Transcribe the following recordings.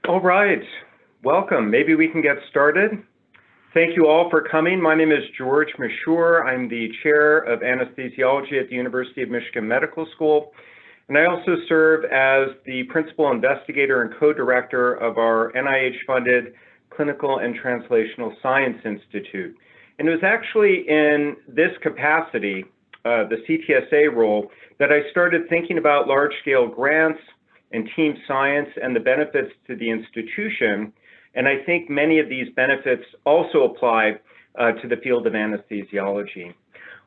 All right, welcome. Maybe we can get started. Thank you all for coming. My name is George Mashour. I'm the chair of anesthesiology at the University of Michigan Medical School, and I also serve as the principal investigator and co-director of our NIH-funded Clinical and Translational Science Institute. And it was actually in this capacity, the CTSA role, that I started thinking about large-scale grants and team science and the benefits to the institution. And I think many of these benefits also apply to the field of anesthesiology.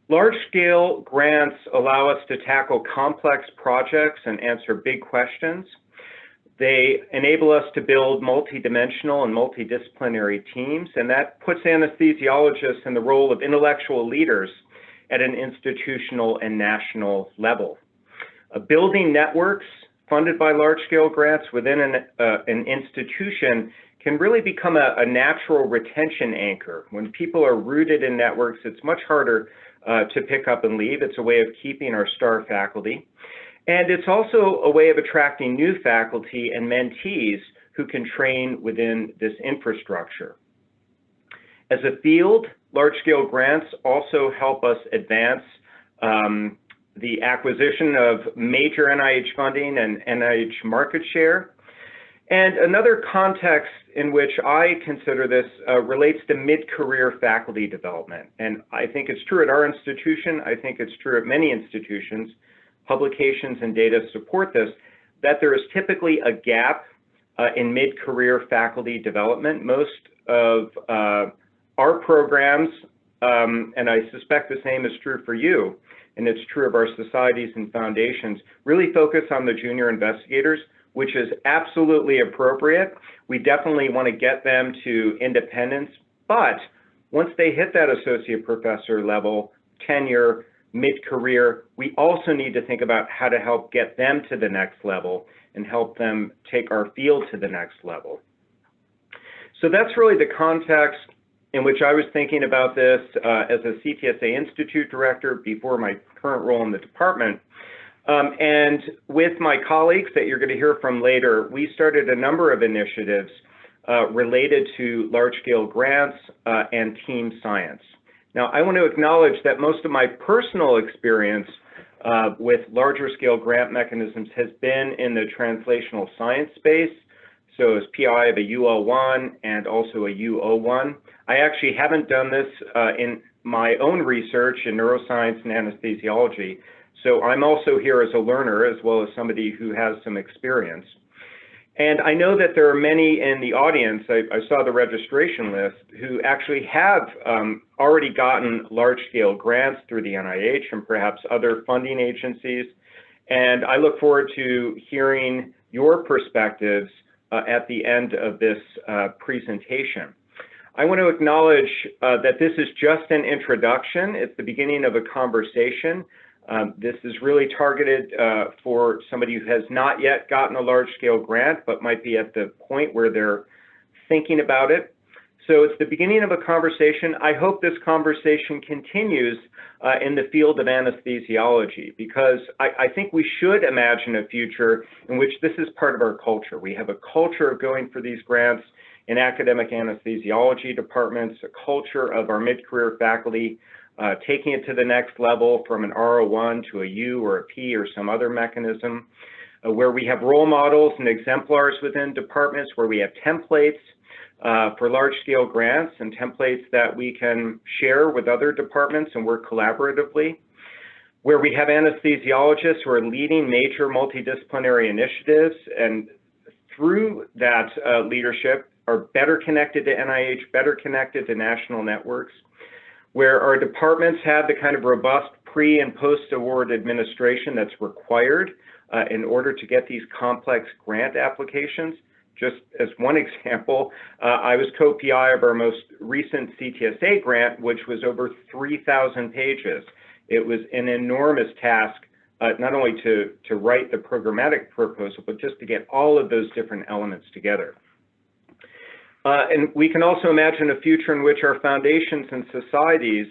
Large-scale grants allow us to tackle complex projects and answer big questions. They enable us to build multidimensional and multidisciplinary teams, and that puts anesthesiologists in the role of intellectual leaders at an institutional and national level. Building networks funded by large-scale grants within an institution can really become a natural retention anchor. When people are rooted in networks, it's much harder to pick up and leave. It's a way of keeping our star faculty. And it's also a way of attracting new faculty and mentees who can train within this infrastructure. As a field, large-scale grants also help us advance the acquisition of major NIH funding and NIH market share. And another context in which I consider this relates to mid-career faculty development. And I think it's true at our institution, I think it's true at many institutions, publications and data support this, that there is typically a gap in mid-career faculty development. Most of our programs, and I suspect the same is true for you, and it's true of our societies and foundations, really focus on the junior investigators, which is absolutely appropriate. We definitely want to get them to independence, but once they hit that associate professor level, tenure, mid-career, we also need to think about how to help get them to the next level and help them take our field to the next level. So that's really the context in which I was thinking about this as a CTSA Institute director before my current role in the department. And with my colleagues that you're going to hear from later, we started a number of initiatives related to large-scale grants and team science. Now, I want to acknowledge that most of my personal experience with larger scale grant mechanisms has been in the translational science space. So as PI of a UL1 and also a U01. I actually haven't done this in my own research in neuroscience and anesthesiology. So I'm also here as a learner as well as somebody who has some experience. And I know that there are many in the audience, I saw the registration list, who actually have already gotten large-scale grants through the NIH and perhaps other funding agencies. And I look forward to hearing your perspectives at the end of this presentation. I want to acknowledge that this is just an introduction. It's the beginning of a conversation. This is really targeted for somebody who has not yet gotten a large-scale grant, but might be at the point where they're thinking about it. So it's the beginning of a conversation. I hope this conversation continues in the field of anesthesiology, because I think we should imagine a future in which this is part of our culture. We have a culture of going for these grants in academic anesthesiology departments, a culture of our mid-career faculty taking it to the next level from an R01 to a U or a P or some other mechanism, where we have role models and exemplars within departments, where we have templates for large-scale grants and templates that we can share with other departments and work collaboratively, where we have anesthesiologists who are leading major multidisciplinary initiatives and through that leadership are better connected to NIH, better connected to national networks, where our departments have the kind of robust pre- and post-award administration that's required in order to get these complex grant applications. Just as one example, I was co-PI of our most recent CTSA grant, which was over 3,000 pages. It was an enormous task, not only to write the programmatic proposal, but just to get all of those different elements together. And we can also imagine a future in which our foundations and societies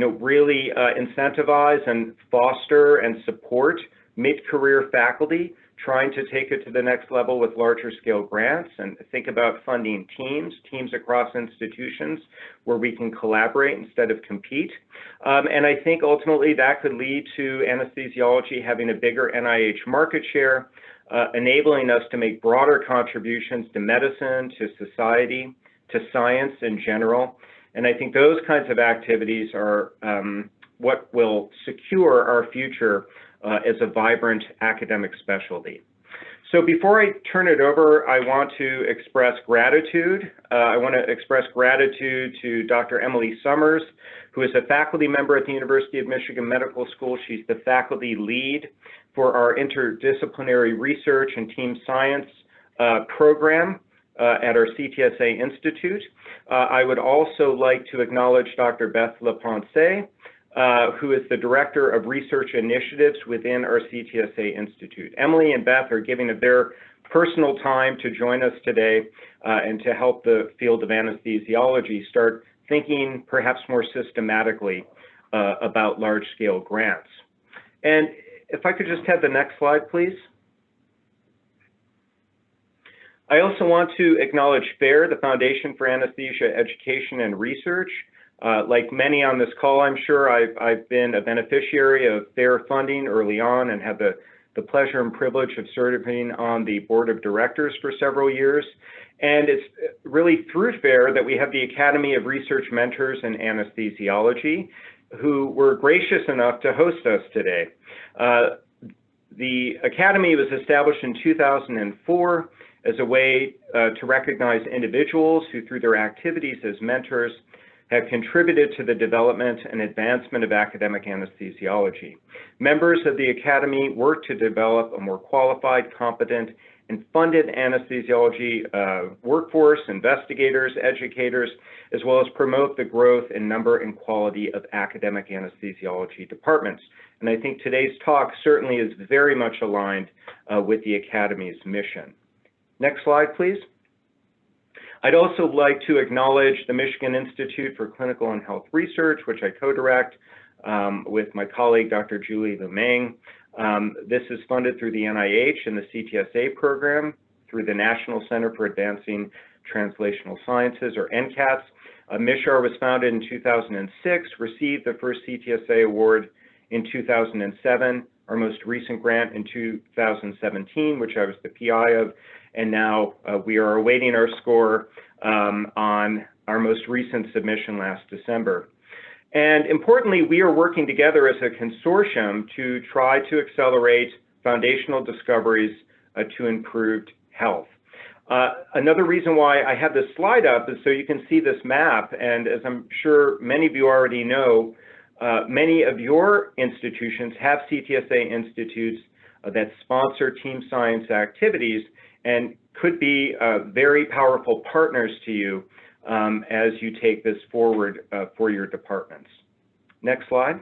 really incentivize and foster and support mid-career faculty, trying to take it to the next level with larger scale grants and think about funding teams across institutions where we can collaborate instead of compete. And I think ultimately that could lead to anesthesiology having a bigger NIH market share, enabling us to make broader contributions to medicine, to society, to science in general. And I think those kinds of activities are what will secure our future as a vibrant academic specialty. So before I turn it over, I want to express gratitude. I want to express gratitude to Dr. Emily Summers, who is a faculty member at the University of Michigan Medical School. She's the faculty lead for our interdisciplinary research and team science program at our CTSA Institute. I would also like to acknowledge Dr. Beth Lapensee, who is the Director of Research Initiatives within our CTSA Institute. Emily and Beth are giving of their personal time to join us today and to help the field of anesthesiology start thinking perhaps more systematically about large-scale grants. And if I could just have the next slide, please. I also want to acknowledge FAER, the Foundation for Anesthesia Education and Research. Like many on this call, I'm sure I've been a beneficiary of FAER funding early on and had the pleasure and privilege of serving on the board of directors for several years. And it's really through FAER that we have the Academy of Research Mentors in Anesthesiology, who were gracious enough to host us today. The Academy was established in 2004 as a way to recognize individuals who, through their activities as mentors, have contributed to the development and advancement of academic anesthesiology. Members of the Academy work to develop a more qualified, competent, and funded anesthesiology workforce, investigators, educators, as well as promote the growth in number and quality of academic anesthesiology departments. And I think today's talk certainly is very much aligned with the Academy's mission. Next slide, please. I'd also like to acknowledge the Michigan Institute for Clinical and Health Research, which I co-direct with my colleague, Dr. Julie Lumeng. This is funded through the NIH and the CTSA program through the National Center for Advancing Translational Sciences, or NCATS. Mashour was founded in 2006, received the first CTSA award in 2007, our most recent grant in 2017, which I was the PI of, and now we are awaiting our score on our most recent submission last December. And importantly, we are working together as a consortium to try to accelerate foundational discoveries to improved health. Another reason why I have this slide up is so you can see this map, and as I'm sure many of you already know, many of your institutions have CTSA institutes that sponsor team science activities and could be very powerful partners to you as you take this forward for your departments. Next slide.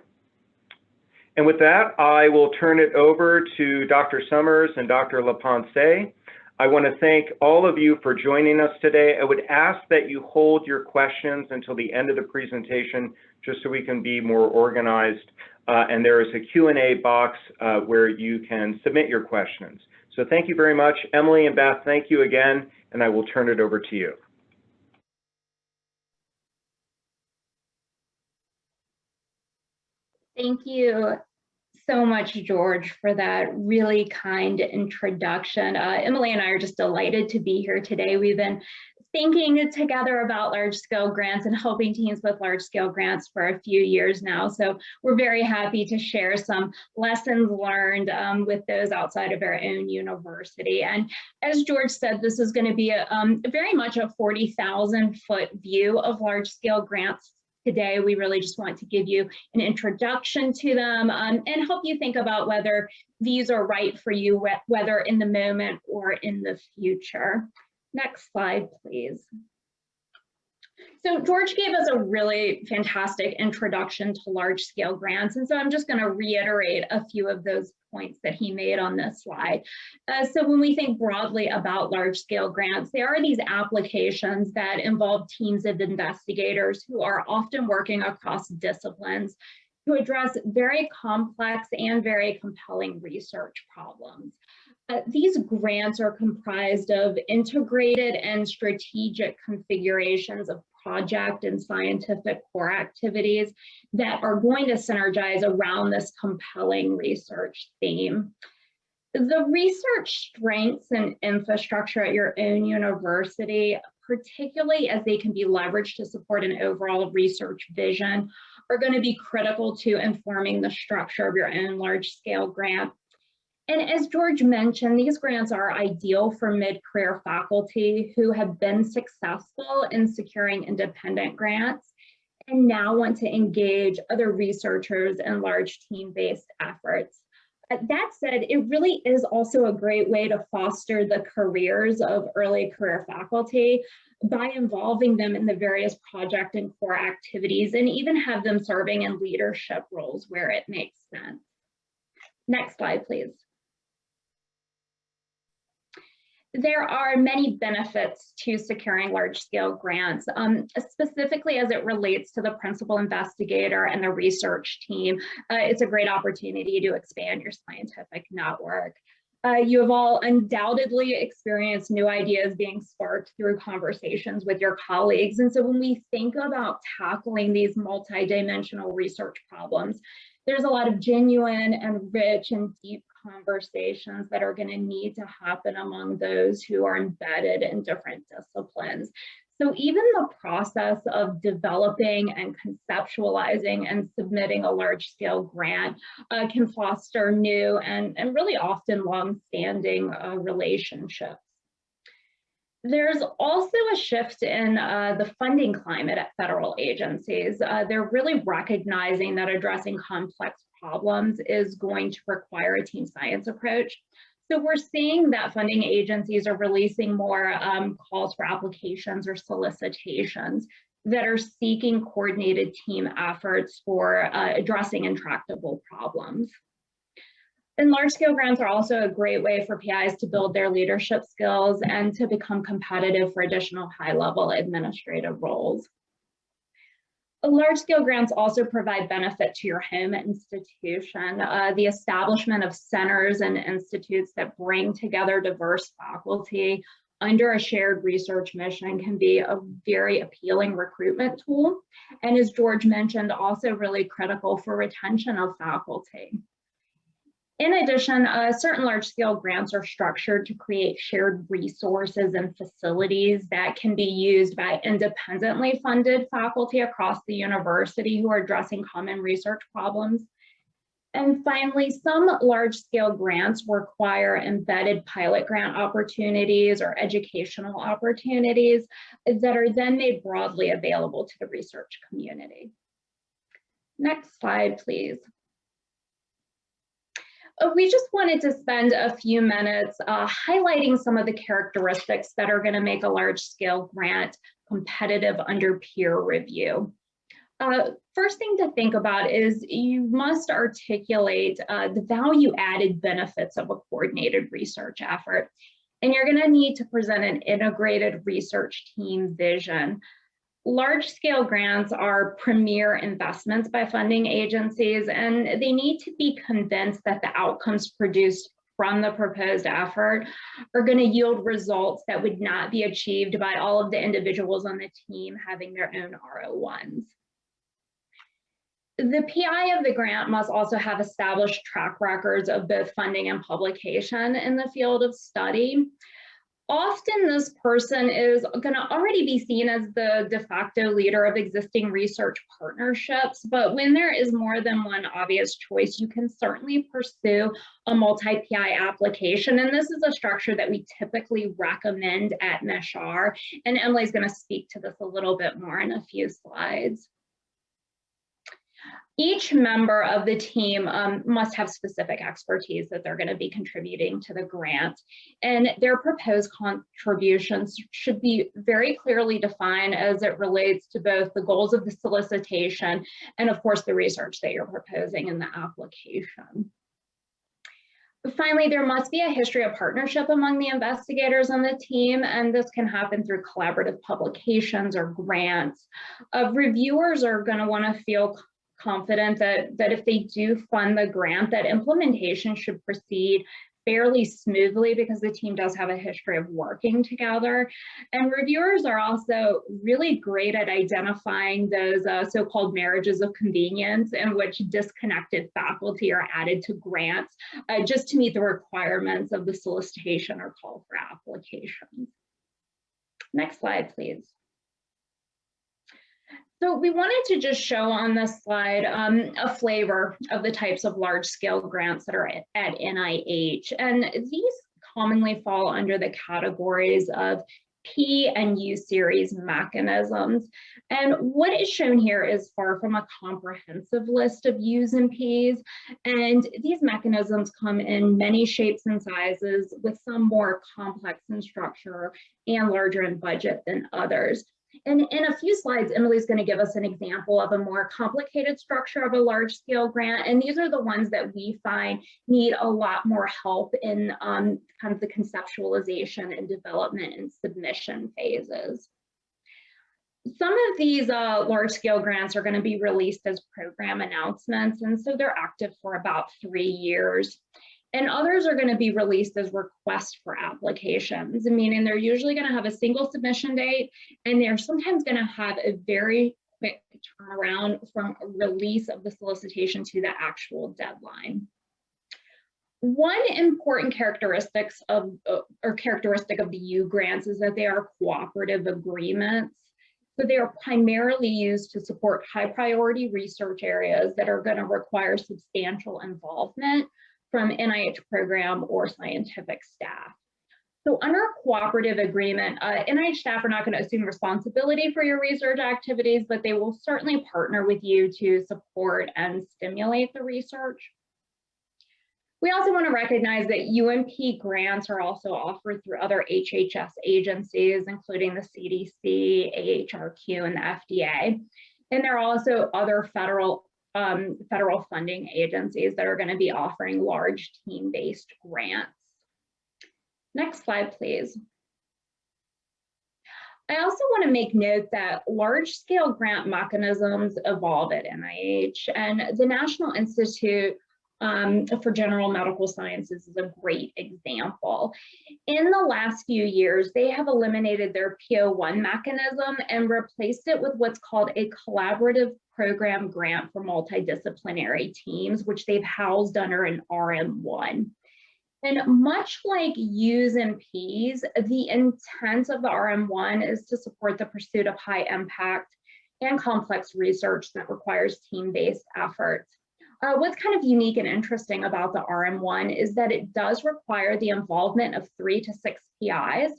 And with that, I will turn it over to Dr. Summers and Dr. Lapensee. I want to thank all of you for joining us today. I would ask that you hold your questions until the end of the presentation, just so we can be more organized. And there is a Q&A box where you can submit your questions. So thank you very much. Emily and Beth, thank you again, and I will turn it over to you. Thank you so much, George, for that really kind introduction. Emily and I are just delighted to be here today. We've been thinking together about large-scale grants and helping teams with large-scale grants for a few years now. So we're very happy to share some lessons learned with those outside of our own university. And as George said, this is going to be a very much a 40,000-foot view of large-scale grants. Today, we really just want to give you an introduction to them and help you think about whether these are right for you, whether in the moment or in the future. Next slide, please. So George gave us a really fantastic introduction to large-scale grants, and so I'm just going to reiterate a few of those points that he made on this slide. So when we think broadly about large-scale grants, there are these applications that involve teams of investigators who are often working across disciplines to address very complex and very compelling research problems. These grants are comprised of integrated and strategic configurations of project and scientific core activities that are going to synergize around this compelling research theme. The research strengths and infrastructure at your own university, particularly as they can be leveraged to support an overall research vision, are going to be critical to informing the structure of your own large-scale grant. And as George mentioned, these grants are ideal for mid-career faculty who have been successful in securing independent grants and now want to engage other researchers in large team-based efforts. That said, it really is also a great way to foster the careers of early career faculty by involving them in the various project and core activities, and even have them serving in leadership roles where it makes sense. Next slide, please. There are many benefits to securing large-scale grants, specifically as it relates to the principal investigator and the research team. It's a great opportunity to expand your scientific network. You have all undoubtedly experienced new ideas being sparked through conversations with your colleagues. And so when we think about tackling these multidimensional research problems, there's a lot of genuine and rich and deep conversations that are going to need to happen among those who are embedded in different disciplines. So even the process of developing and conceptualizing and submitting a large-scale grant can foster new and really often long-standing relationships. There's also a shift in the funding climate at federal agencies. They're really recognizing that addressing complex problems is going to require a team science approach. So we're seeing that funding agencies are releasing more calls for applications or solicitations that are seeking coordinated team efforts for addressing intractable problems. And large-scale grants are also a great way for PIs to build their leadership skills and to become competitive for additional high-level administrative roles. Large-scale grants also provide benefit to your home institution. The establishment of centers and institutes that bring together diverse faculty under a shared research mission can be a very appealing recruitment tool. And as George mentioned, also really critical for retention of faculty. In addition, certain large-scale grants are structured to create shared resources and facilities that can be used by independently funded faculty across the university who are addressing common research problems. And finally, some large-scale grants require embedded pilot grant opportunities or educational opportunities that are then made broadly available to the research community. Next slide, please. We just wanted to spend a few minutes highlighting some of the characteristics that are going to make a large-scale grant competitive under peer review. First thing to think about is you must articulate the value-added benefits of a coordinated research effort, and you're going to need to present an integrated research team vision. Large-scale grants are premier investments by funding agencies, and they need to be convinced that the outcomes produced from the proposed effort are going to yield results that would not be achieved by all of the individuals on the team having their own RO1s. The PI of the grant must also have established track records of both funding and publication in the field of study. Often this person is going to already be seen as the de facto leader of existing research partnerships, but when there is more than one obvious choice, you can certainly pursue a multi-PI application, and this is a structure that we typically recommend at Mashour, and Emily's going to speak to this a little bit more in a few slides. Each member of the team must have specific expertise that they're going to be contributing to the grant, and their proposed contributions should be very clearly defined as it relates to both the goals of the solicitation and, of course, the research that you're proposing in the application. Finally, there must be a history of partnership among the investigators on the team, and this can happen through collaborative publications or grants. Reviewers are going to want to feel confident that if they do fund the grant, that implementation should proceed fairly smoothly because the team does have a history of working together. And reviewers are also really great at identifying those so-called marriages of convenience in which disconnected faculty are added to grants just to meet the requirements of the solicitation or call for applications. Next slide, please. So we wanted to just show on this slide a flavor of the types of large-scale grants that are at NIH. And these commonly fall under the categories of P and U series mechanisms. And what is shown here is far from a comprehensive list of U's and P's. And these mechanisms come in many shapes and sizes, with some more complex in structure and larger in budget than others. And in a few slides, Emily's going to give us an example of a more complicated structure of a large-scale grant. And these are the ones that we find need a lot more help in kind of the conceptualization and development and submission phases. Some of these large-scale grants are going to be released as program announcements, and so they're active for about 3 years. And others are going to be released as requests for applications, meaning they're usually going to have a single submission date, and they're sometimes going to have a very quick turnaround from release of the solicitation to the actual deadline. One important characteristic of the U grants is that they are cooperative agreements. So they are primarily used to support high priority research areas that are going to require substantial involvement from NIH program or scientific staff. So under a cooperative agreement, NIH staff are not going to assume responsibility for your research activities, but they will certainly partner with you to support and stimulate the research. We also want to recognize that U and P grants are also offered through other HHS agencies, including the CDC, AHRQ, and the FDA. And there are also other federal funding agencies that are going to be offering large team-based grants. Next slide, please. I also want to make note that large-scale grant mechanisms evolve at NIH, and the National Institute for General Medical Sciences is a great example. In the last few years, they have eliminated their PO1 mechanism and replaced it with what's called a collaborative program grant for multidisciplinary teams, which they've housed under an RM1. And much like U's and P's, the intent of the RM1 is to support the pursuit of high impact and complex research that requires team-based efforts. What's kind of unique and interesting about the RM1 is that it does require the involvement of 3 to 6 PIs.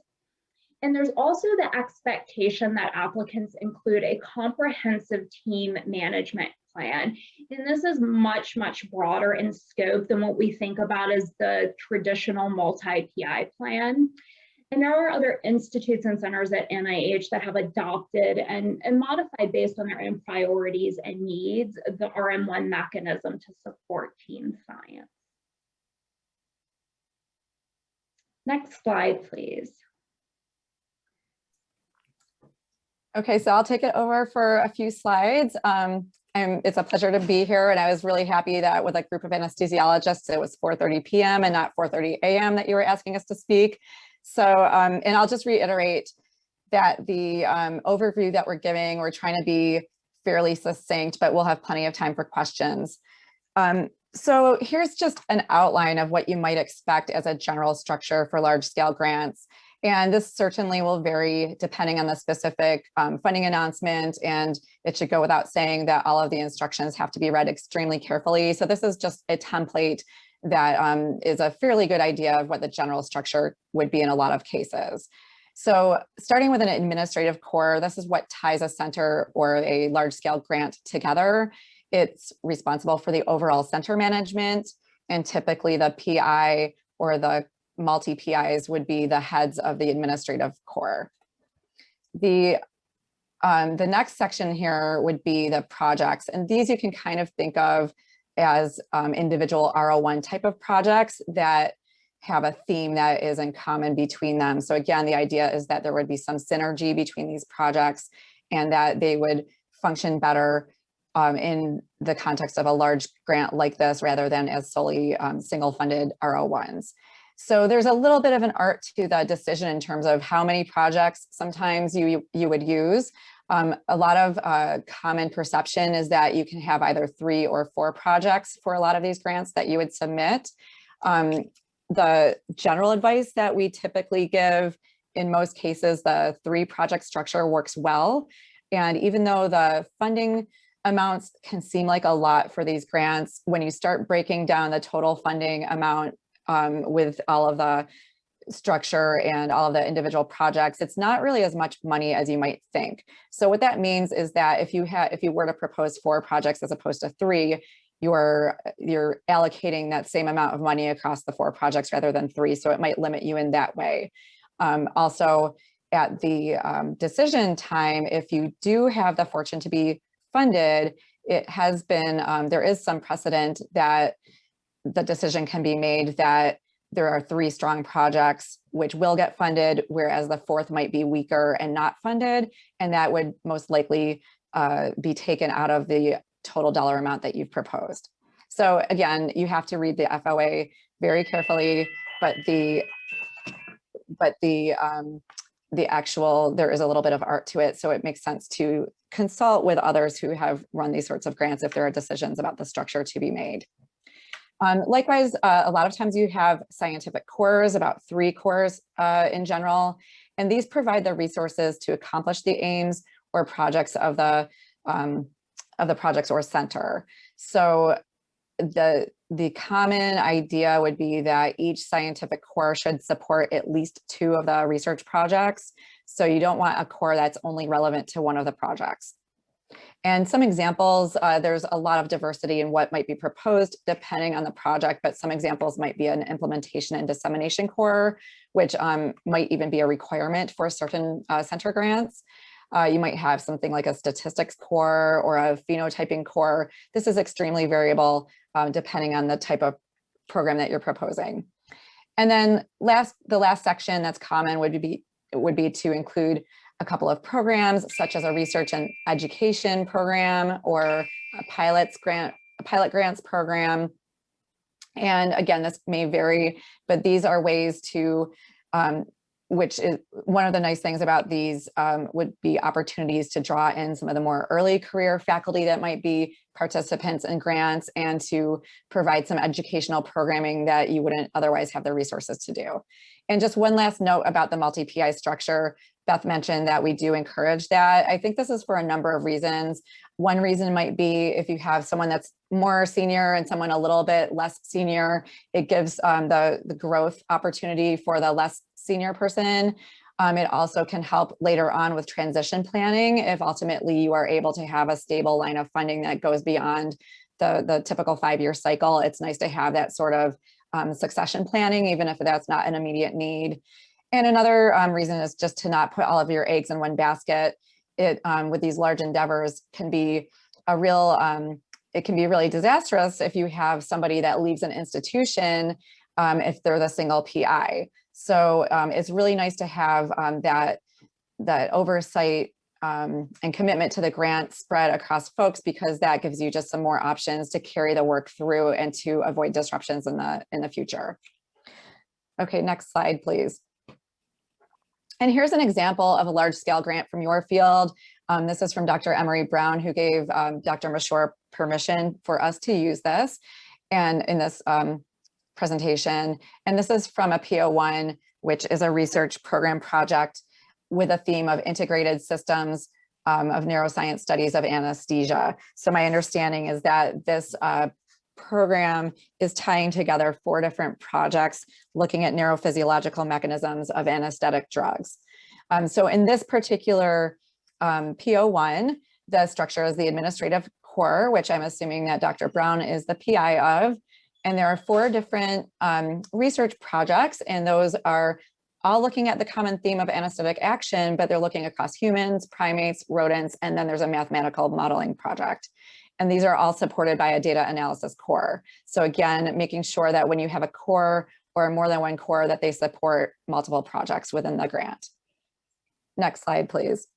And there's also the expectation that applicants include a comprehensive team management plan. And this is much, much broader in scope than what we think about as the traditional multi-PI plan. And there are other institutes and centers at NIH that have adopted and modified based on their own priorities and needs the RM1 mechanism to support team science. Next slide, please. Okay, so I'll take it over for a few slides. It's a pleasure to be here, and I was really happy that with a group of anesthesiologists, it was 4:30 p.m. and not 4:30 a.m. that you were asking us to speak. So, and I'll just reiterate that the overview that we're giving, we're trying to be fairly succinct, but we'll have plenty of time for questions. So here's just an outline of what you might expect as a general structure for large scale grants. And this certainly will vary depending on the specific funding announcement, and it should go without saying that all of the instructions have to be read extremely carefully. So this is just a template that is a fairly good idea of what the general structure would be in a lot of cases. So starting with an administrative core, this is what ties a center or a large scale grant together. It's responsible for the overall center management, and typically the PI or the multi-PIs would be the heads of the administrative core. The next section here would be the projects, and these you can kind of think of as individual R01 type of projects that have a theme that is in common between them. So again, the idea is that there would be some synergy between these projects and that they would function better in the context of a large grant like this rather than as solely single funded R01s. So there's a little bit of an art to the decision in terms of how many projects sometimes you would use. A lot of common perception is that you can have either 3 or 4 projects for a lot of these grants that you would submit. The general advice that we typically give, in most cases, the 3 project structure works well. And even though the funding amounts can seem like a lot for these grants, when you start breaking down the total funding amount with all of the structure and all of the individual projects, it's not really as much money as you might think. So what that means is that if you were to propose 4 projects as opposed to 3, you're allocating that same amount of money across the 4 projects rather than 3. So it might limit you in that way. Also, at the decision time, if you do have the fortune to be funded, it has been, there is some precedent that the decision can be made that there are 3 strong projects which will get funded, whereas the 4th might be weaker and not funded, and that would most likely be taken out of the total dollar amount that you've proposed. So again, you have to read the FOA very carefully, but the actual, there is a little bit of art to it, so it makes sense to consult with others who have run these sorts of grants if there are decisions about the structure to be made. Likewise, a lot of times you have scientific cores, about 3 cores in general, and these provide the resources to accomplish the aims or projects of the projects or center. So the common idea would be that each scientific core should support at least 2 of the research projects. So you don't want a core that's only relevant to one of the projects. And some examples, there's a lot of diversity in what might be proposed depending on the project, but some examples might be an implementation and dissemination core, which might even be a requirement for certain center grants. You might have something like a statistics core or a phenotyping core. This is extremely variable depending on the type of program that you're proposing. And then the last section that's common would be to include a couple of programs, such as a research and education program or a pilot grants program. And again, this may vary, but these are ways to, which is one of the nice things about these would be opportunities to draw in some of the more early career faculty that might be participants in grants and to provide some educational programming that you wouldn't otherwise have the resources to do. And just one last note about the multi-PI structure. Beth mentioned that we do encourage that. I think this is for a number of reasons. One reason might be if you have someone that's more senior and someone a little bit less senior, it gives the growth opportunity for the less senior person. It also can help later on with transition planning if ultimately you are able to have a stable line of funding that goes beyond the typical 5-year cycle. It's nice to have that sort of succession planning, even if that's not an immediate need. And another reason is just to not put all of your eggs in one basket. It with these large endeavors can be a real, it can be really disastrous if you have somebody that leaves an institution if they're the single PI. So it's really nice to have that oversight and commitment to the grant spread across folks, because that gives you just some more options to carry the work through and to avoid disruptions in the future. Okay, next slide, please. And here's an example of a large scale grant from your field. This is from Dr. Emery Brown, who gave Dr. Mashour permission for us to use this and in this presentation. And this is from a PO1, which is a research program project with a theme of integrated systems of neuroscience studies of anesthesia. So my understanding is that this program is tying together 4 different projects looking at neurophysiological mechanisms of anesthetic drugs. So in this particular PO1, the structure is the administrative core, which I'm assuming that Dr. Brown is the PI of. And there are 4 different research projects, and those are all looking at the common theme of anesthetic action, but they're looking across humans, primates, rodents, and then there's a mathematical modeling project. And these are all supported by a data analysis core. So again, making sure that when you have a core or more than one core, that they support multiple projects within the grant. Next slide, please.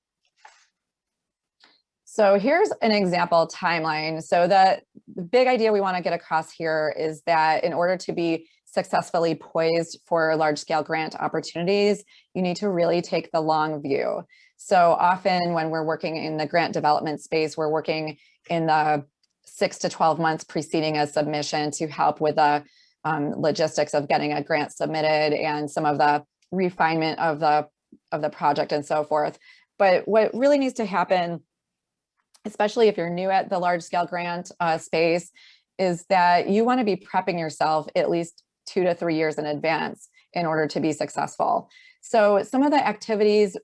So here's an example timeline. So the big idea we want to get across here is that in order to be successfully poised for large-scale grant opportunities, you need to really take the long view. So often when we're working in the grant development space, we're working in the 6 to 12 months preceding a submission to help with the logistics of getting a grant submitted and some of the refinement of the project and so forth. But what really needs to happen, especially if you're new at the large-scale grant space, is that you want to be prepping yourself at least 2 to 3 years in advance in order to be successful. So some of the activities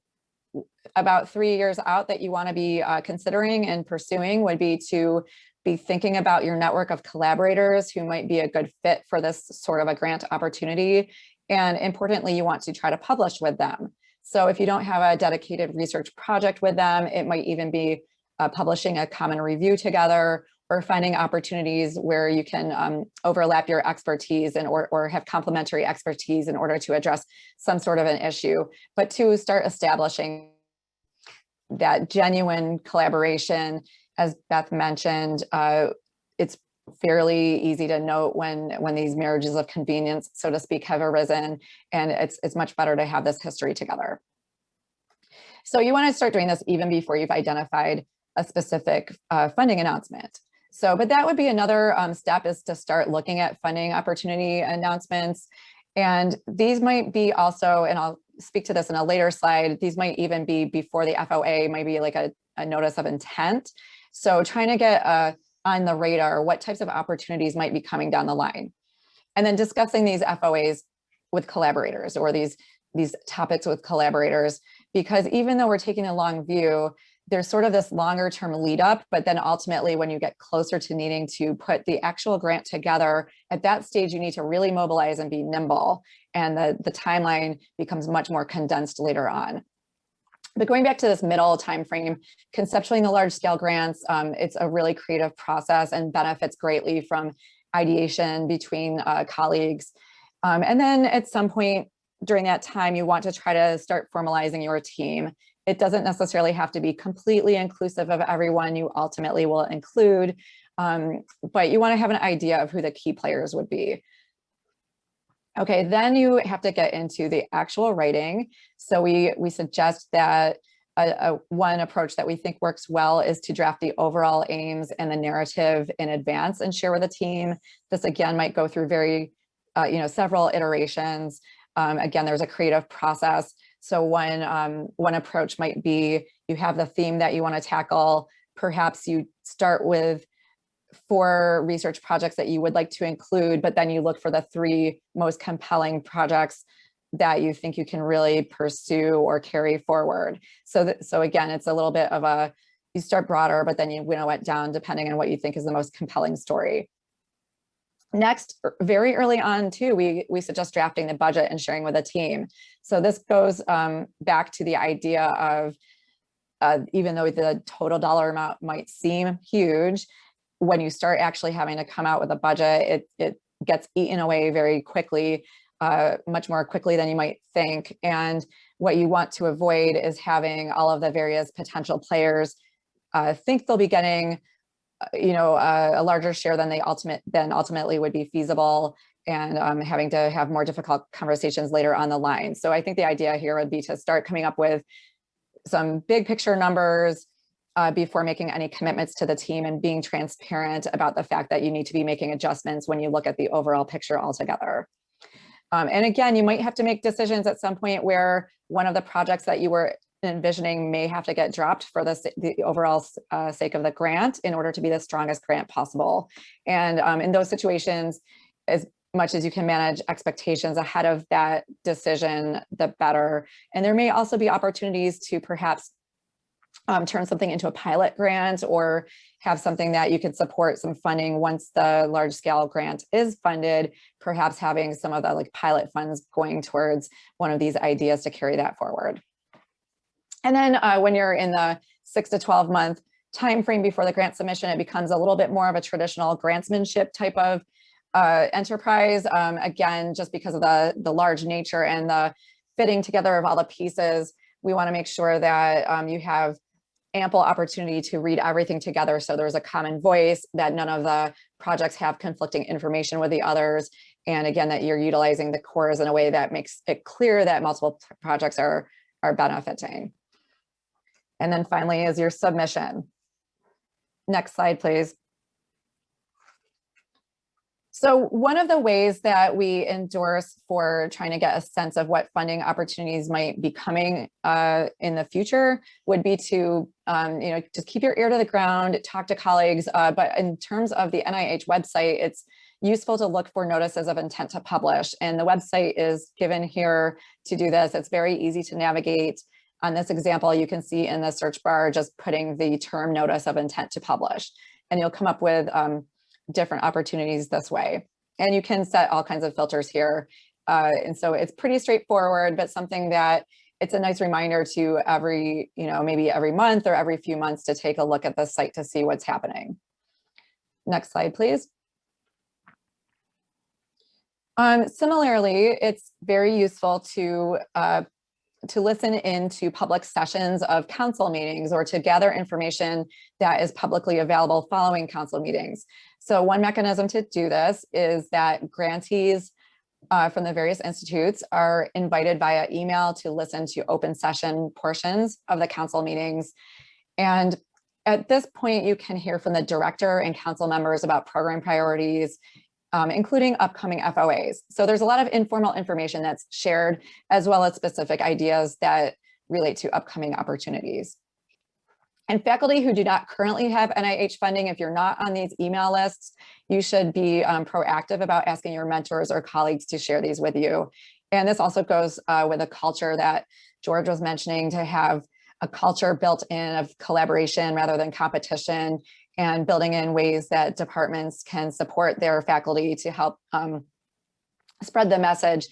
about 3 years out that you want to be considering and pursuing would be to be thinking about your network of collaborators who might be a good fit for this sort of a grant opportunity. And importantly, you want to try to publish with them. So if you don't have a dedicated research project with them, it might even be publishing a common review together, or finding opportunities where you can overlap your expertise and or have complementary expertise in order to address some sort of an issue, but to start establishing that genuine collaboration. As Beth mentioned, it's fairly easy to note when these marriages of convenience, so to speak, have arisen, and it's much better to have this history together. So you want to start doing this even before you've identified a specific funding announcement. So, but that would be another step, is to start looking at funding opportunity announcements. And these might be also, and I'll speak to this in a later slide, these might even be before the FOA, maybe like a notice of intent. So trying to get on the radar what types of opportunities might be coming down the line. And then discussing these FOAs with collaborators, or these topics with collaborators, because even though we're taking a long view, there's sort of this longer term lead up, but then ultimately when you get closer to needing to put the actual grant together, at that stage, you need to really mobilize and be nimble. And the timeline becomes much more condensed later on. But going back to this middle time frame, conceptualizing the large scale grants, it's a really creative process and benefits greatly from ideation between colleagues. And then at some point during that time, you want to try to start formalizing your team. It doesn't necessarily have to be completely inclusive of everyone you ultimately will include, but you want to have an idea of who the key players would be. Okay, then you have to get into the actual writing. So we suggest that one approach that we think works well is to draft the overall aims and the narrative in advance and share with the team. This again might go through several iterations. Again, there's a creative process. So one approach might be, you have the theme that you want to tackle. Perhaps you start with 4 research projects that you would like to include, but then you look for the 3 most compelling projects that you think you can really pursue or carry forward. So again, it's a little bit of you start broader, but then you winnow it down depending on what you think is the most compelling story. Next, very early on too, we suggest drafting the budget and sharing with a team. So this goes back to the idea of, even though the total dollar amount might seem huge, when you start actually having to come out with a budget, it gets eaten away very quickly, much more quickly than you might think. And what you want to avoid is having all of the various potential players think they'll be getting a larger share than ultimately would be feasible, and having to have more difficult conversations later on the line. So I think the idea here would be to start coming up with some big picture numbers before making any commitments to the team, and being transparent about the fact that you need to be making adjustments when you look at the overall picture altogether. And again, you might have to make decisions at some point where one of the projects that you were envisioning may have to get dropped for the overall sake of the grant in order to be the strongest grant possible. And in those situations, as much as you can manage expectations ahead of that decision, the better. And there may also be opportunities to perhaps turn something into a pilot grant, or have something that you could support some funding once the large scale grant is funded, perhaps having some of the pilot funds going towards one of these ideas to carry that forward. And then when you're in the 6 to 12 month time frame before the grant submission, it becomes a little bit more of a traditional grantsmanship type of enterprise. Again, just because of the large nature and the fitting together of all the pieces, we want to make sure that you have ample opportunity to read everything together, so there's a common voice, that none of the projects have conflicting information with the others, And again, that you're utilizing the cores in a way that makes it clear that multiple projects are benefiting. And then finally is your submission. Next slide, please. So one of the ways that we endorse for trying to get a sense of what funding opportunities might be coming in the future would be to, just keep your ear to the ground, talk to colleagues. But in terms of the NIH website, it's useful to look for notices of intent to publish. And the website is given here to do this. It's very easy to navigate. On this example, you can see in the search bar, just putting the term notice of intent to publish, and you'll come up with different opportunities this way. And you can set all kinds of filters here. And so it's pretty straightforward, but something that it's a nice reminder to maybe every month or every few months to take a look at the site to see what's happening. Next slide, please. Similarly, it's very useful to listen into public sessions of council meetings or to gather information that is publicly available following council meetings. So one mechanism to do this is that grantees from the various institutes are invited via email to listen to open session portions of the council meetings. And at this point, you can hear from the director and council members about program priorities, including upcoming FOAs. So there's a lot of informal information that's shared, as well as specific ideas that relate to upcoming opportunities. And faculty who do not currently have NIH funding, if you're not on these email lists, you should be proactive about asking your mentors or colleagues to share these with you. And this also goes with a culture that George was mentioning, to have a culture built in of collaboration rather than competition, and building in ways that departments can support their faculty to help spread the message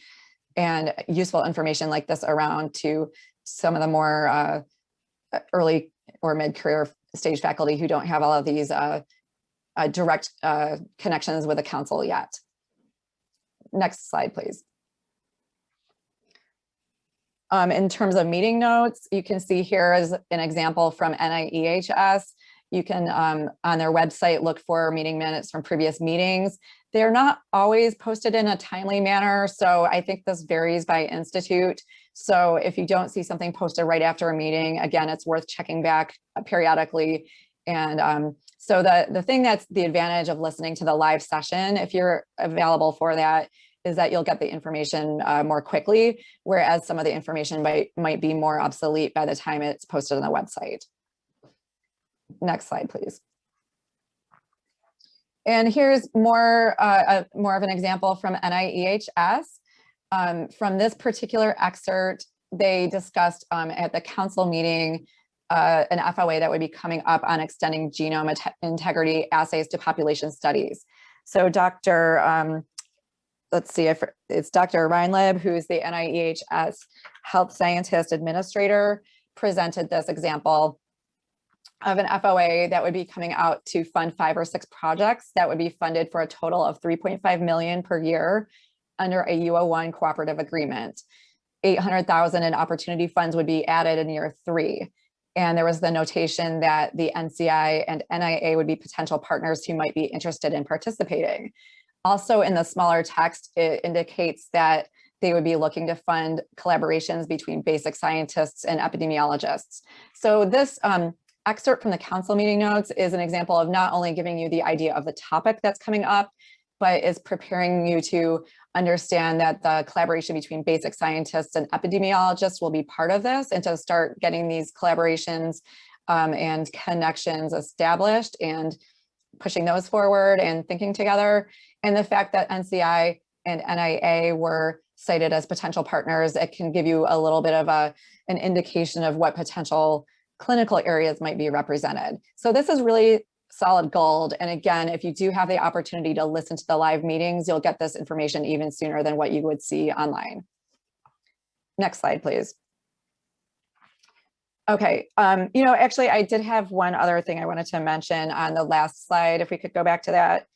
and useful information like this around to some of the more early or mid-career stage faculty who don't have all of these direct connections with the council yet. Next slide, please. In terms of meeting notes, you can see here is an example from NIEHS. You can, on their website, look for meeting minutes from previous meetings. They're not always posted in a timely manner, so I think this varies by institute. So if you don't see something posted right after a meeting, again, it's worth checking back periodically. And so the thing that's the advantage of listening to the live session, if you're available for that, is that you'll get the information more quickly, whereas some of the information might be more obsolete by the time it's posted on the website. Next slide, please. And here's more of an example from NIEHS. From this particular excerpt, they discussed at the council meeting an FOA that would be coming up on extending genome integrity assays to population studies. So Dr. Let's see if it's Dr. Reinleb, who's the NIEHS Health Scientist Administrator, presented this example of an FOA that would be coming out to fund 5 or 6 projects that would be funded for a total of $3.5 million per year under a U01 cooperative agreement. $800,000 in opportunity funds would be added in year 3. And there was the notation that the NCI and NIA would be potential partners who might be interested in participating. Also in the smaller text, it indicates that they would be looking to fund collaborations between basic scientists and epidemiologists. So this excerpt from the council meeting notes is an example of not only giving you the idea of the topic that's coming up, but is preparing you to understand that the collaboration between basic scientists and epidemiologists will be part of this, and to start getting these collaborations and connections established and pushing those forward and thinking together. And the fact that NCI and NIA were cited as potential partners, it can give you a little bit of an indication of what potential clinical areas might be represented. So this is really solid gold. And again, if you do have the opportunity to listen to the live meetings, you'll get this information even sooner than what you would see online. Next slide, please. Okay, actually, I did have one other thing I wanted to mention on the last slide, if we could go back to that.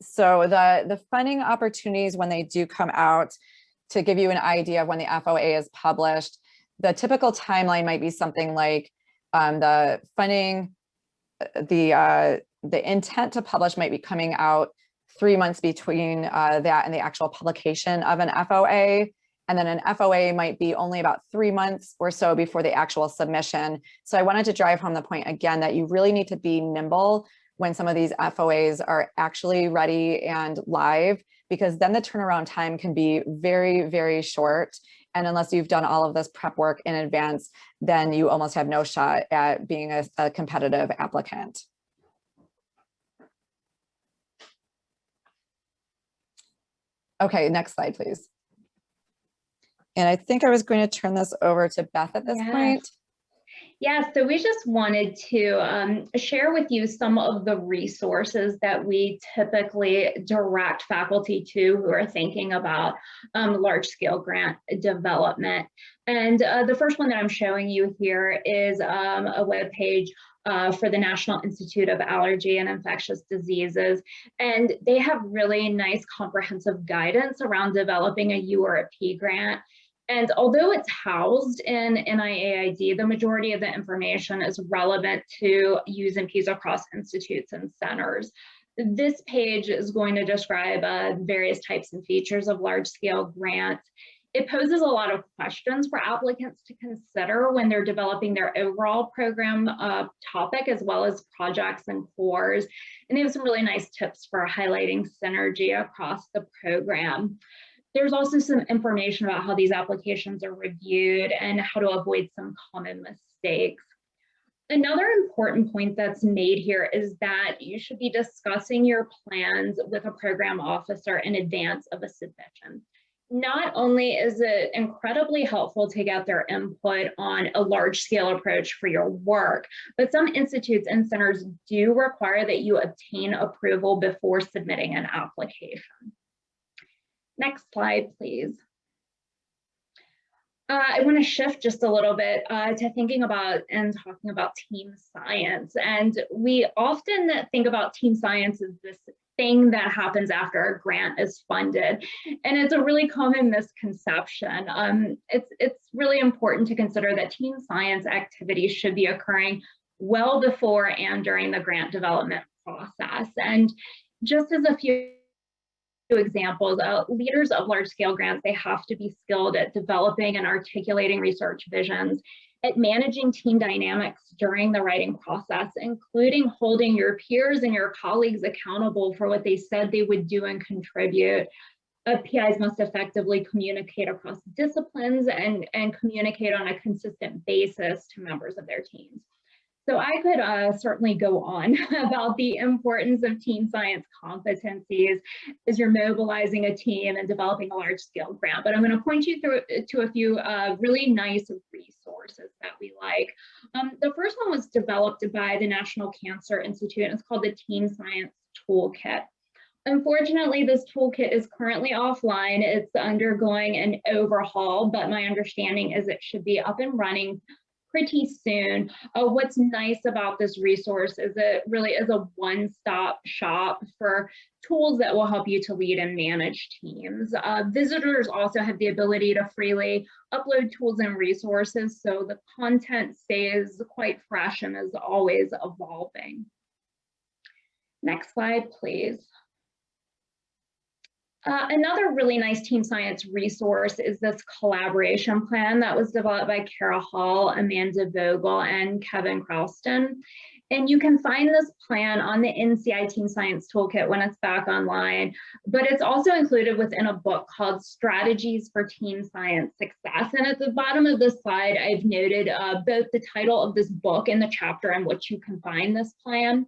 So the funding opportunities, when they do come out, to give you an idea of when the FOA is published, the typical timeline might be something like the funding, the intent to publish might be coming out 3 months between that and the actual publication of an FOA. And then an FOA might be only about 3 months or so before the actual submission. So I wanted to drive home the point again that you really need to be nimble when some of these FOAs are actually ready and live, because then the turnaround time can be very, very short. And unless you've done all of this prep work in advance, then you almost have no shot at being a competitive applicant. Okay, next slide, please. And I think I was going to turn this over to Beth at this point. Yeah, so we just wanted to share with you some of the resources that we typically direct faculty to who are thinking about large-scale grant development. And the first one that I'm showing you here is a webpage for the National Institute of Allergy and Infectious Diseases. And they have really nice comprehensive guidance around developing a U or a P grant. And although it's housed in NIAID, the majority of the information is relevant to U's and P's across institutes and centers. This page is going to describe various types and features of large-scale grants. It poses a lot of questions for applicants to consider when they're developing their overall program topic, as well as projects and cores. And they have some really nice tips for highlighting synergy across the program. There's also some information about how these applications are reviewed and how to avoid some common mistakes. Another important point that's made here is that you should be discussing your plans with a program officer in advance of a submission. Not only is it incredibly helpful to get their input on a large-scale approach for your work, but some institutes and centers do require that you obtain approval before submitting an application. Next slide, please. I want to shift just a little bit to thinking about and talking about team science. And we often think about team science as this thing that happens after a grant is funded. And it's a really common misconception. It's really important to consider that team science activities should be occurring well before and during the grant development process. And just as a few examples, leaders of large-scale grants, they have to be skilled at developing and articulating research visions, at managing team dynamics during the writing process, including holding your peers and your colleagues accountable for what they said they would do and contribute. PIs must effectively communicate across disciplines and communicate on a consistent basis to members of their teams. So I could certainly go on about the importance of team science competencies as you're mobilizing a team and developing a large-scale grant, but I'm going to point you to a few really nice resources that we like. The first one was developed by the National Cancer Institute, and it's called the Team Science Toolkit. Unfortunately, this toolkit is currently offline. It's undergoing an overhaul, but my understanding is it should be up and running pretty soon. What's nice about this resource is it really is a one-stop shop for tools that will help you to lead and manage teams. Visitors also have the ability to freely upload tools and resources, so the content stays quite fresh and is always evolving. Next slide, please. Another really nice team science resource is this collaboration plan that was developed by Kara Hall, Amanda Vogel, and Kevin Kralston. And you can find this plan on the NCI Team Science Toolkit when it's back online, but it's also included within a book called Strategies for Team Science Success. And at the bottom of this slide, I've noted both the title of this book and the chapter in which you can find this plan.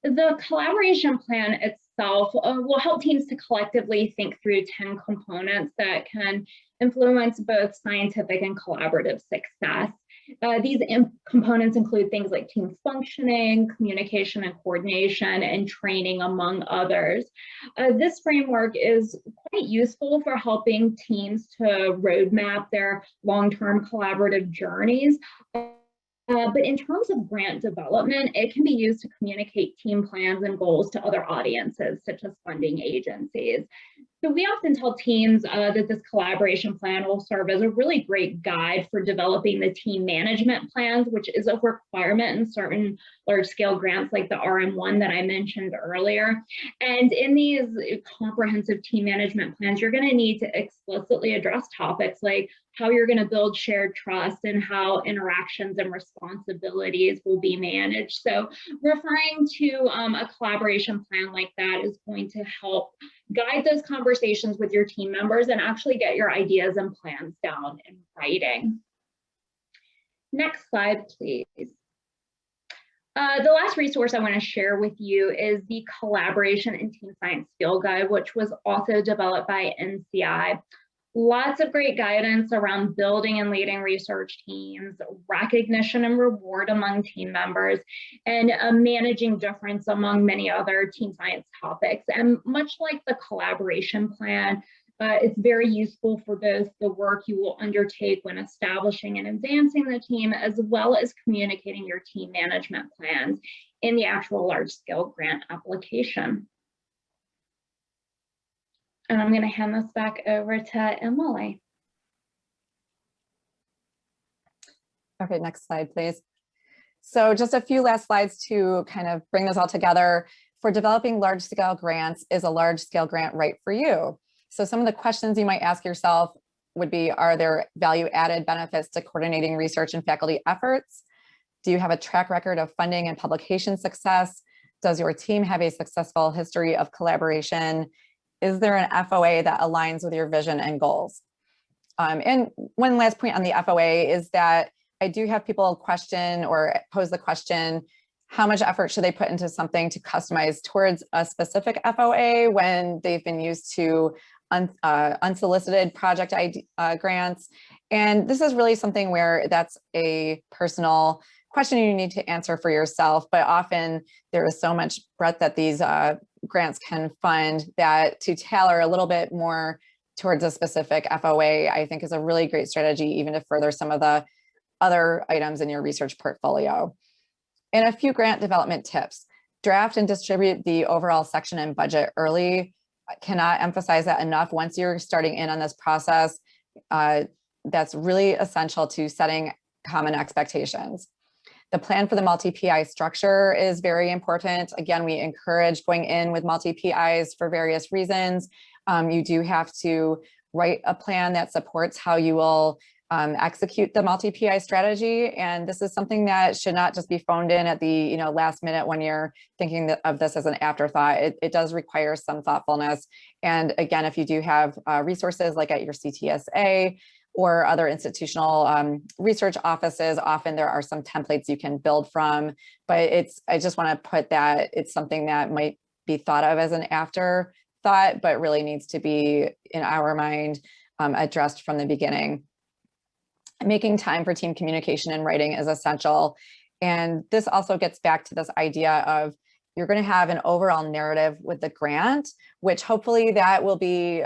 The collaboration plan itself will help teams to collectively think through 10 components that can influence both scientific and collaborative success. These components include things like team functioning, communication and coordination, and training, among others. This framework is quite useful for helping teams to roadmap their long-term collaborative journeys. But in terms of grant development, it can be used to communicate team plans and goals to other audiences, such as funding agencies. So we often tell teams that this collaboration plan will serve as a really great guide for developing the team management plans, which is a requirement in certain large-scale grants like the RM1 that I mentioned earlier. And in these comprehensive team management plans, you're going to need to explicitly address topics like how you're going to build shared trust and how interactions and responsibilities will be managed. So referring to a collaboration plan like that is going to help guide those conversations with your team members and actually get your ideas and plans down in writing. Next slide, please. The last resource I want to share with you is the Collaboration in Team Science Field Guide, which was also developed by NCI. Lots of great guidance around building and leading research teams, recognition and reward among team members, and managing difference among many other team science topics. And much like the collaboration plan, it's very useful for both the work you will undertake when establishing and advancing the team, as well as communicating your team management plans in the actual large-scale grant application. And I'm going to hand this back over to Emily. Okay, next slide, please. So just a few last slides to kind of bring this all together. For developing large-scale grants, is a large-scale grant right for you? So some of the questions you might ask yourself would be, are there value-added benefits to coordinating research and faculty efforts? Do you have a track record of funding and publication success? Does your team have a successful history of collaboration? Is there an FOA that aligns with your vision and goals? And one last point on the FOA is that I do have people question or pose the question, how much effort should they put into something to customize towards a specific FOA when they've been used to unsolicited project grants? And this is really something where that's a personal question you need to answer for yourself, but often there is so much breadth that these grants can fund that to tailor a little bit more towards a specific FOA, I think is a really great strategy, even to further some of the other items in your research portfolio. And a few grant development tips. Draft and distribute the overall section and budget early. I cannot emphasize that enough. Once you're starting in on this process, that's really essential to setting common expectations. The plan for the multi-PI structure is very important. Again, we encourage going in with multi-PIs for various reasons. You do have to write a plan that supports how you will execute the multi-PI strategy. And this is something that should not just be phoned in at the last minute when you're thinking of this as an afterthought. It does require some thoughtfulness. And again, if you do have resources like at your CTSA or other institutional research offices, often there are some templates you can build from, but I just want to put that it's something that might be thought of as an afterthought, but really needs to be, in our mind, addressed from the beginning. Making time for team communication and writing is essential. And this also gets back to this idea of you're going to have an overall narrative with the grant, which hopefully that will be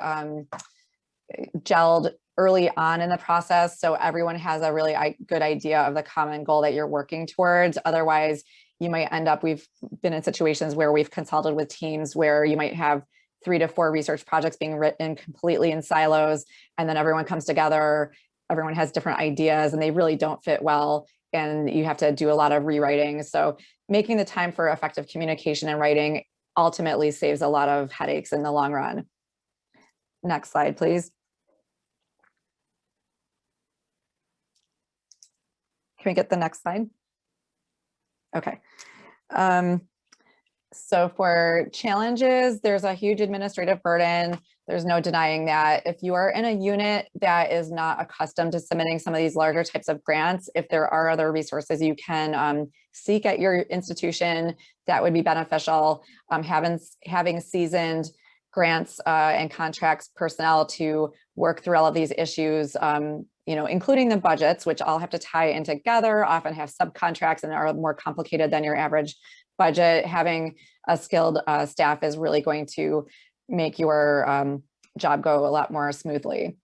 gelled early on in the process, so everyone has a really good idea of the common goal that you're working towards. Otherwise, you might end up, we've been in situations where we've consulted with teams where you might have 3 to 4 research projects being written completely in silos, and then everyone comes together, everyone has different ideas, and they really don't fit well, and you have to do a lot of rewriting. So making the time for effective communication and writing ultimately saves a lot of headaches in the long run. Next slide, please. Can we get the next slide? Okay. So for challenges, there's a huge administrative burden. There's no denying that. If you are in a unit that is not accustomed to submitting some of these larger types of grants, if there are other resources you can seek at your institution, that would be beneficial. Having seasoned grants and contracts personnel to work through all of these issues, including the budgets, which all have to tie in together, often have subcontracts and are more complicated than your average budget. Having a skilled staff is really going to make your job go a lot more smoothly.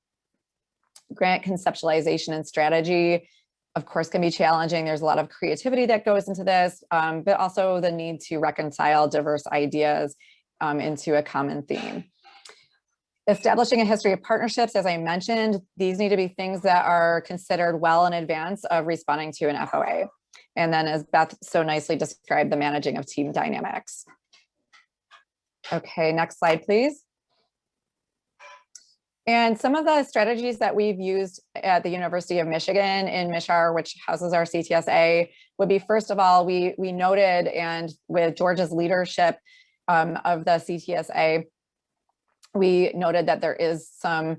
Grant conceptualization and strategy, of course, can be challenging. There's a lot of creativity that goes into this, but also the need to reconcile diverse ideas into a common theme. Establishing a history of partnerships, as I mentioned, these need to be things that are considered well in advance of responding to an FOA. And then, as Beth so nicely described, the managing of team dynamics. Okay, next slide, please. And some of the strategies that we've used at the University of Michigan in Mashour, which houses our CTSA, would be, first of all, we noted, and with George's leadership of the CTSA, we noted that there is some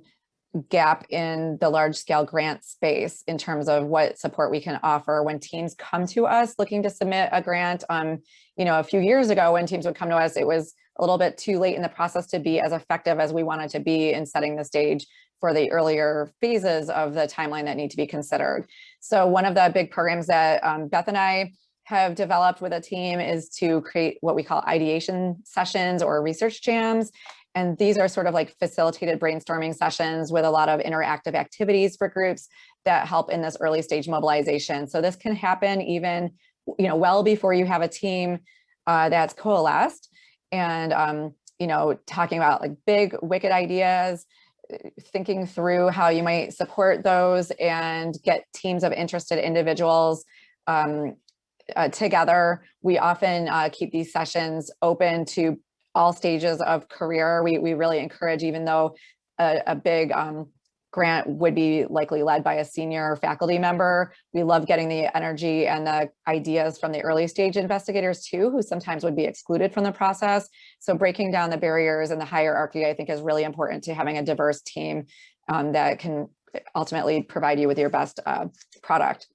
gap in the large scale grant space in terms of what support we can offer when teams come to us looking to submit a grant. A few years ago when teams would come to us, it was a little bit too late in the process to be as effective as we wanted to be in setting the stage for the earlier phases of the timeline that need to be considered. So one of the big programs that Beth and I have developed with a team is to create what we call ideation sessions or research jams. And these are sort of like facilitated brainstorming sessions with a lot of interactive activities for groups that help in this early stage mobilization. So this can happen even, well before you have a team that's coalesced, and talking about like big wicked ideas, thinking through how you might support those and get teams of interested individuals together. We often keep these sessions open to all stages of career. We really encourage, even though a big grant would be likely led by a senior faculty member, we love getting the energy and the ideas from the early stage investigators too, who sometimes would be excluded from the process. So breaking down the barriers and the hierarchy, I think, is really important to having a diverse team that can ultimately provide you with your best product.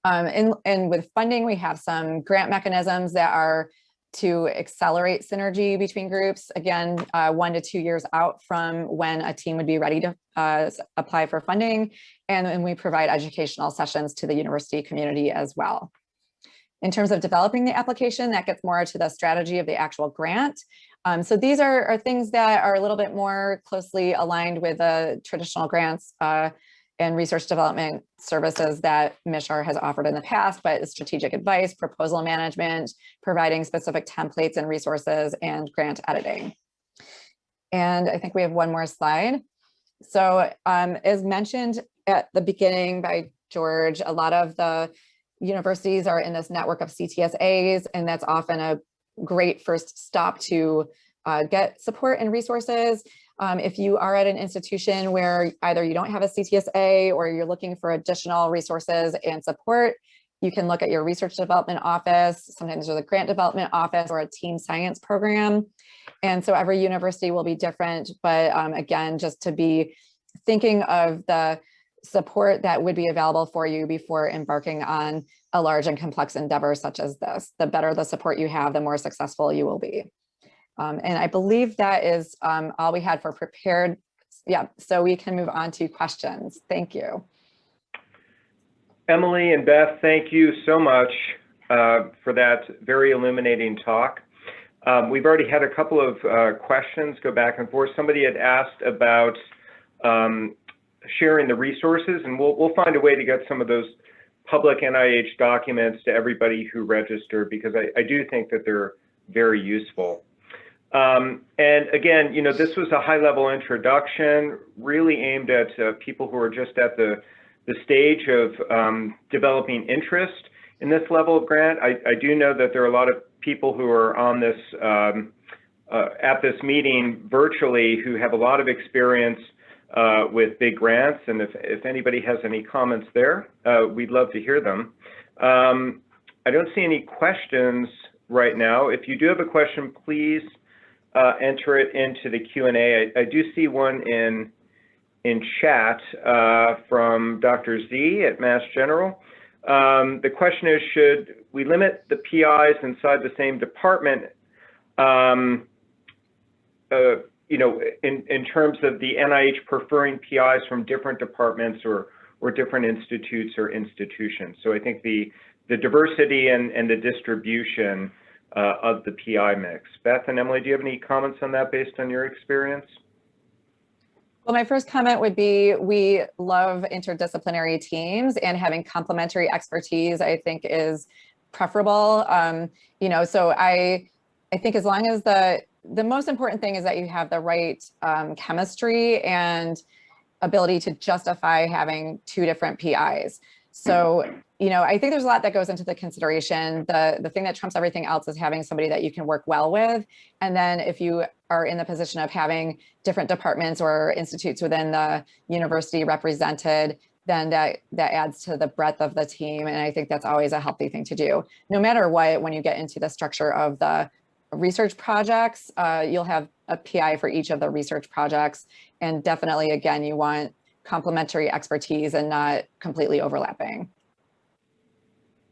And with funding, we have some grant mechanisms that are to accelerate synergy between groups, again, 1 to 2 years out from when a team would be ready to apply for funding. And we provide educational sessions to the university community as well. In terms of developing the application, that gets more to the strategy of the actual grant. So these are things that are a little bit more closely aligned with the traditional grants and research development services that Mashour has offered in the past, but strategic advice, proposal management, providing specific templates and resources, and grant editing. And I think we have one more slide. So as mentioned at the beginning by George, a lot of the universities are in this network of CTSAs, and that's often a great first stop to get support and resources. If you are at an institution where either you don't have a CTSA or you're looking for additional resources and support, you can look at your research development office. Sometimes there's a grant development office or a team science program. And so every university will be different, but again, just to be thinking of the support that would be available for you before embarking on a large and complex endeavor such as this. The better the support you have, the more successful you will be. And I believe that is all we had for prepared. Yeah, so we can move on to questions. Thank you. Emily and Beth, thank you so much for that very illuminating talk. We've already had a couple of questions go back and forth. Somebody had asked about sharing the resources, and we'll find a way to get some of those public NIH documents to everybody who registered, because I do think that they're very useful. And again, this was a high-level introduction, really aimed at people who are just at the stage of developing interest in this level of grant. I do know that there are a lot of people who are on this at this meeting virtually who have a lot of experience with big grants, and if anybody has any comments there, we'd love to hear them. I don't see any questions right now. If you do have a question, please enter it into the Q&A. I do see one in chat from Dr. Z at Mass General. The question is, should we limit the PIs inside the same department, in terms of the NIH preferring PIs from different departments or different institutes or institutions? So I think the diversity and the distribution of the PI mix. Beth and Emily, do you have any comments on that based on your experience? Well, my first comment would be we love interdisciplinary teams, and having complementary expertise, I think, is preferable. So I think as long as the most important thing is that you have the right chemistry and ability to justify having 2 different PIs. So, you know, I think there's a lot that goes into the consideration. The thing that trumps everything else is having somebody that you can work well with. And then if you are in the position of having different departments or institutes within the university represented, then that adds to the breadth of the team. And I think that's always a healthy thing to do. No matter what, when you get into the structure of the research projects, you'll have a PI for each of the research projects. And definitely, again, you want complementary expertise and not completely overlapping.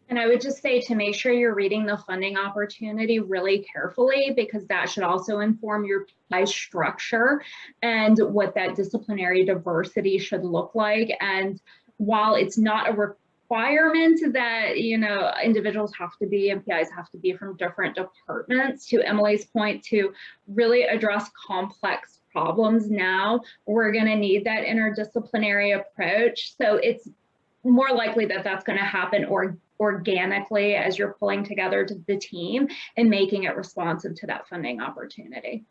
And I would just say to make sure you're reading the funding opportunity really carefully, because that should also inform your PI structure and what that disciplinary diversity should look like. And while it's not a requirement that, you know, individuals have to be and PIs have to be from different departments, to Emily's point, to really address complex problems now, we're going to need that interdisciplinary approach. So it's more likely that that's going to happen organically as you're pulling together the team and making it responsive to that funding opportunity.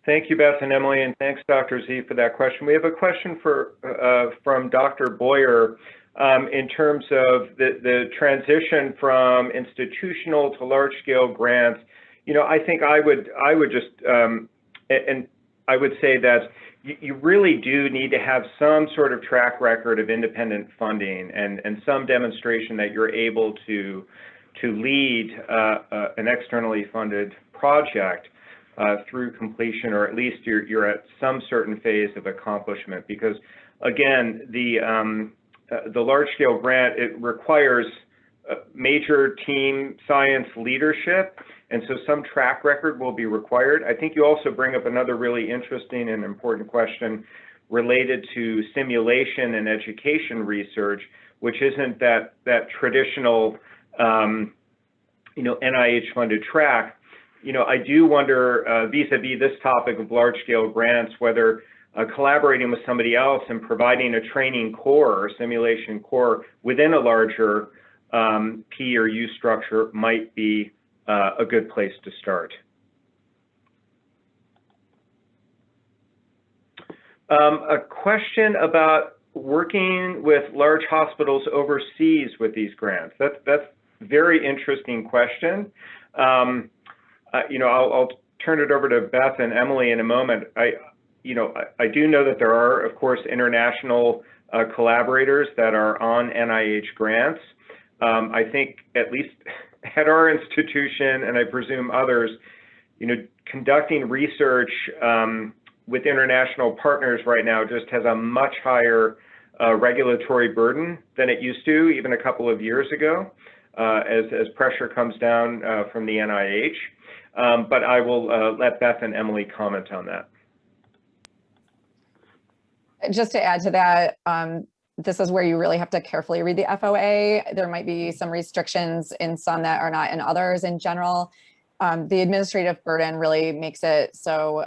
Thank you, Beth and Emily, and thanks, Dr. Z, for that question. We have a question from Dr. Boyer in terms of the transition from institutional to large-scale grants. You know, I think I would just, and I would say that you really do need to have some sort of track record of independent funding and some demonstration that you're able to lead an externally funded project through completion, or at least you're at some certain phase of accomplishment. Because again, the large-scale grant, it requires major team science leadership, and so some track record will be required. I think you also bring up another really interesting and important question related to simulation and education research, which isn't that traditional, you know, NIH-funded track. You know, I do wonder, vis-a-vis this topic of large-scale grants, whether collaborating with somebody else and providing a training core or simulation core within a larger P or U structure might be a good place to start. A question about working with large hospitals overseas with these grants. That's a very interesting question. You know, I'll turn it over to Beth and Emily in a moment. I do know that there are, of course, international collaborators that are on NIH grants. I think at least at our institution, and I presume others, you know, conducting research with international partners right now just has a much higher regulatory burden than it used to even a couple of years ago, as pressure comes down from the NIH. But I will let Beth and Emily comment on that. Just to add to that, this is where you really have to carefully read the FOA. There might be some restrictions in some that are not in others in general. The administrative burden really makes it so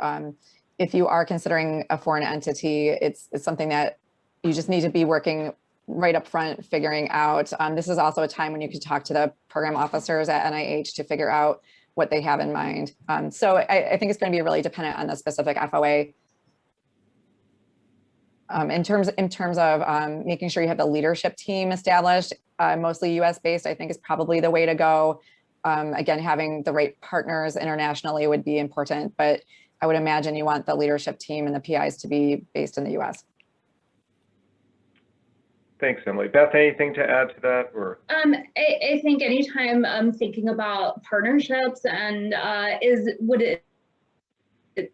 if you are considering a foreign entity, it's something that you just need to be working right up front, figuring out. This is also a time when you could talk to the program officers at NIH to figure out what they have in mind. So I think it's going to be really dependent on the specific FOA. In terms of making sure you have the leadership team established, mostly US based, I think is probably the way to go. Again, having the right partners internationally would be important, but I would imagine you want the leadership team and the PIs to be based in the US. Thanks, Emily. Beth, anything to add to that? Or I think anytime I'm thinking about partnerships and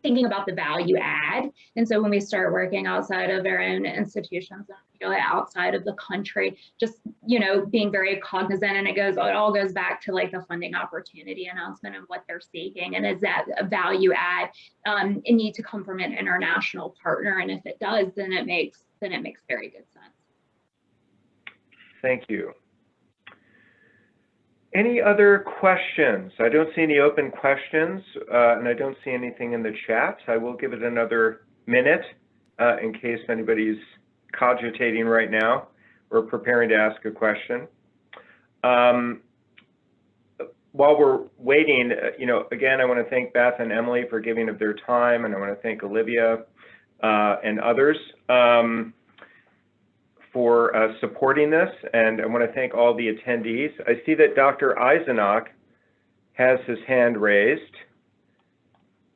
thinking about the value add. And so when we start working outside of our own institutions, and particularly outside of the country, just, you know, being very cognizant, and it all goes back to like the funding opportunity announcement and what they're seeking. And is that a value add? It needs to come from an international partner. And if it does, then it makes very good sense. Thank you. Any other questions? I don't see any open questions, and I don't see anything in the chat. I will give it another minute in case anybody's cogitating right now or preparing to ask a question. while we're waiting, again, I want to thank Beth and Emily for giving of their time, and I want to thank Olivia and others for supporting this, and I want to thank all the attendees. I see that Dr. Eisenach has his hand raised,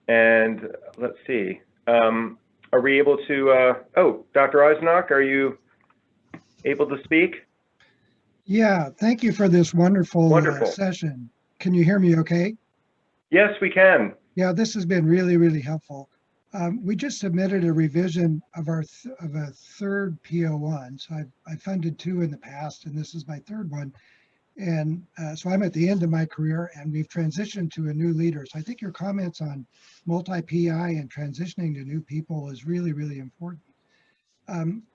and let's see, are we able to, oh, Dr. Eisenach, are you able to speak? Yeah, thank you for this wonderful session. Can you hear me okay? Yes, we can. Yeah, this has been really, really helpful. We just submitted a revision of a third PO1. So I funded 2 in the past, and this is my 3rd one. And so I'm at the end of my career, and we've transitioned to a new leader. So I think your comments on multi-PI and transitioning to new people is really, really important.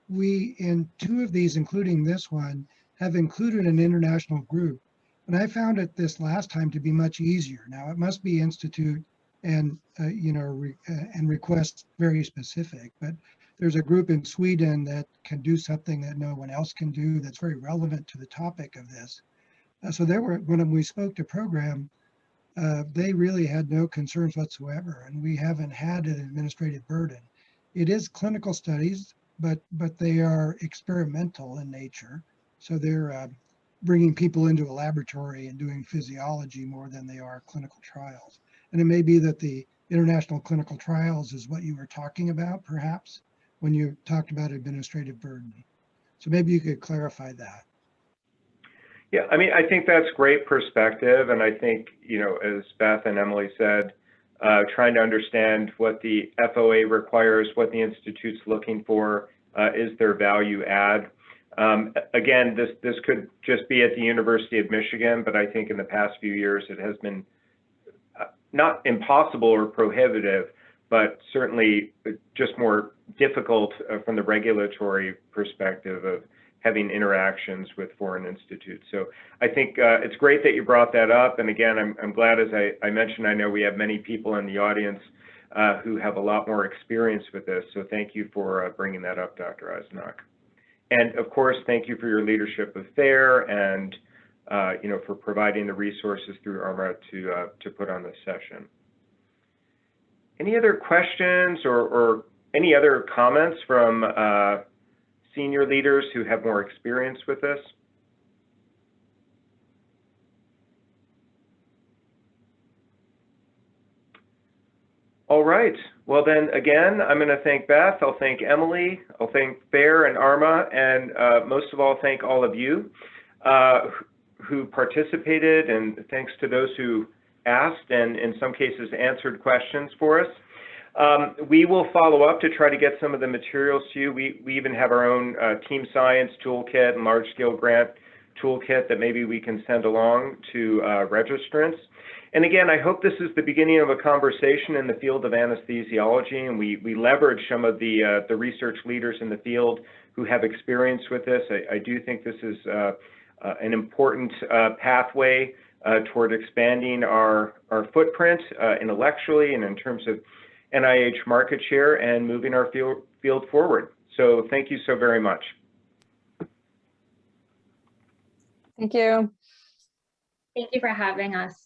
We, in 2 of these, including this one, have included an international group. And I found it this last time to be much easier. Now it must be institute and and request very specific, but there's a group in Sweden that can do something that no one else can do that's very relevant to the topic of this. So when we spoke to program, they really had no concerns whatsoever, and we haven't had an administrative burden. It is clinical studies, but they are experimental in nature. So they're bringing people into a laboratory and doing physiology more than they are clinical trials. And it may be that the international clinical trials is what you were talking about, perhaps, when you talked about administrative burden. So maybe you could clarify that. Yeah, I mean, I think that's great perspective. And I think, as Beth and Emily said, trying to understand what the FOA requires, what the Institute's looking for, is their value add. Again, this could just be at the University of Michigan, but I think in the past few years it has been not impossible or prohibitive, but certainly just more difficult from the regulatory perspective of having interactions with foreign institutes. So I think it's great that you brought that up. And again, I'm glad, as I mentioned, I know we have many people in the audience who have a lot more experience with this. So thank you for bringing that up, Dr. Eisenach. And of course, thank you for your leadership of FAER and for providing the resources through ARMA to put on this session. Any other questions or any other comments from senior leaders who have more experience with this? All right. Well, then again, I'm going to thank Beth. I'll thank Emily. I'll thank FAER and ARMA, and most of all, thank all of you who participated, and thanks to those who asked and in some cases answered questions for us. We will follow up to try to get some of the materials to you. We even have our own team science toolkit and large-scale grant toolkit that maybe we can send along to registrants. And again, I hope this is the beginning of a conversation in the field of anesthesiology, and we leverage some of the research leaders in the field who have experience with this. I do think this is an important pathway toward expanding our footprint intellectually and in terms of NIH market share and moving our field forward. So thank you so very much. Thank you. Thank you for having us.